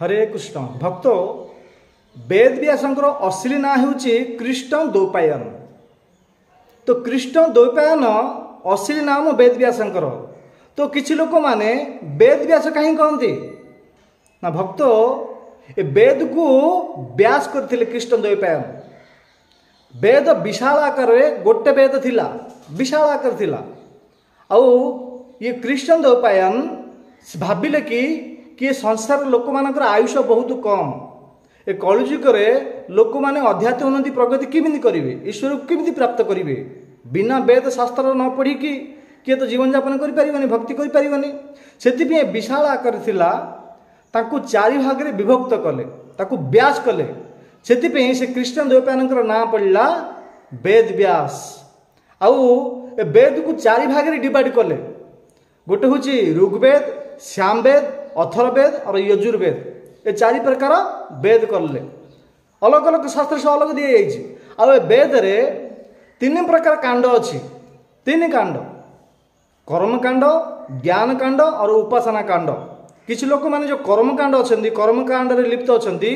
हरे कृष्ण भक्त वेद व्यासंकर असली ना होची कृष्ण द्वैपायन। तो कृष्ण द्वैपायन असली नाम वेद व्यासंकर। तो किछि लोक माने वेद व्यास कहीं कहते ना भक्त ए वेद को व्यास करथिले कृष्ण द्वैपायन। वेद विशाल आकार गोटे वेद थिला विशाल आकार थिला आउ ये कृष्ण द्वैपायन भाविले कि संसार लोक मानकर आयुष बहुत कम ए कलिजुग लोक माने अध्यात्म उन्नति प्रगति किमिति करिवे ईश्वर को किमिति प्राप्त करिवे बिना वेद शास्त्र न पढ़ी किए तो जीवन यापन करि परिबनी भक्ति करि परिबनी। सेतिपे विशाल आकार थिला ताकू चारि भाग रे विभक्त कले ताकू व्यास कले। सेतिपे से कृष्ण द्वैपायनकर नाम पड़ला वेद व्यास। आउ ए वेद को चारि भाग रे डिवाइड कले गोटे होची ऋग्वेद सामवेद अथर्ववेद और यजुर्वेद ये चारि प्रकार वेद करले अलग अलग शास्त्र से अलग दिए जाइए। आ वेद रे तीन प्रकार कांड अच्छी तीन कांड कर्मकांड ज्ञान कांड और उपासना कांड। किछि लोक माने जो कर्मकांड अच्छे कर्मकांड रे लिप्त अच्छे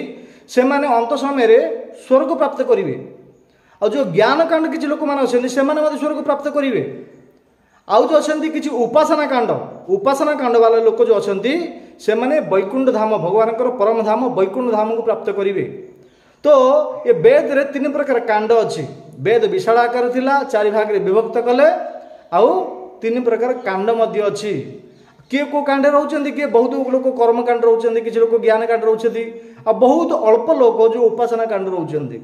से माने अंत समय रे स्वर्ग प्राप्त करिवे। और जो ज्ञान कांड किछि लोक माने अच्छे से माने मते स्वर्ग प्राप्त करिवे। आउ जो अच्छे किछि उपासना कांड वाला लोक जो अच्छे से माने वैकुंठ धाम भगवान परम धाम वैकुंठ धाम को प्राप्त करिवे। तो ये वेद रे तीन प्रकार कांड अच्छी वेद विशाल आकार थिला चारि भाग रे विभक्त कले आउ तीन प्रकार कांड मध्य अच्छी किए को कांड रोचंदी किए बहुत लोक कर्म कांड रोचंदी किछि लोक ज्ञान कांड रोचंदी आ बहुत अल्प लोक जो उपासना कांड रोचंदी।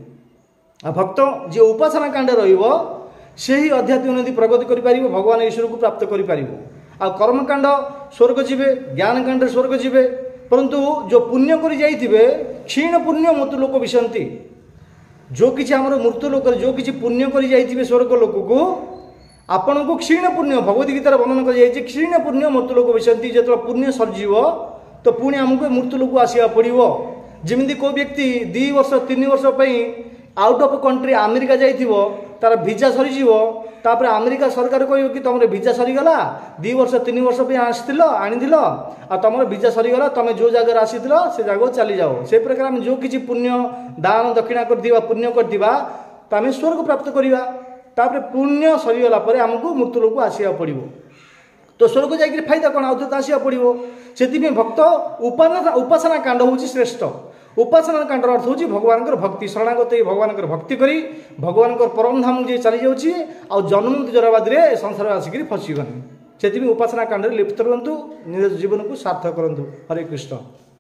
आ भक्त जे उपासना कांड रहिबो सेही अध्यात्म उन्नति प्रगति करि परिबो भगवान ईश्वर को प्राप्त करि परिबो। आ कर्मकांड स्वर्ग जीवे ज्ञान कांड स्वर्ग जीवे परंतु जो पुण्य करि जाइथिबे क्षीण पुण्य मृत्यु लोक विशंति जो किछि हमर मृत्यु लोक जो किछि पुण्य करि जाइथिबे स्वर्ग लोक को आपण को क्षीण पुण्य भगवत गीता वर्णन कर जाइए क्षीण पुण्य मृत्यु लोक विशंति जो पुण्य सरजीव तो पुणी आमको मृत्यु लोक आसिया पड़ो। जमी को व्यक्ति 2 वर्ष 3 वर्ष आउट ऑफ कंट्री अमेरिका जाइथिबो तार वीजा सरीजीव तापर अमेरिका सरकार कहयो कि तुम वीजा सरीगला 2 वर्ष 3 वर्ष आसथिल आनिथिल आ तुम वीजा सरीगला तुम जो जगह आसीथिल से जगह चली जाओ। से प्रकार आम जो किछि पुण्य दान दक्षिणा करथिबा पुण्य करथिबा तो आम स्वर्ग प्राप्त करिबा। तापर पुण्य सरीगला परे हमको मृत्यु लोक आसिया पड़ो। तो स्वर्ग जाइए फायदा कौन आउे तो आसिया पड़ो। से भक्त उपासना कांड हूँ श्रेष्ठ। उपासना कांड अर्थ हूँ भगवान भक्ति शरणागत भगवान भक्ति करी भगवान परम धाम जी चली जाऊँगी आ जन्म जराबाद संसार आसिक फसगनी। से उपासना कांड लिप्त रुहतु निज जीवन को सार्थक करूँ। हरे कृष्ण।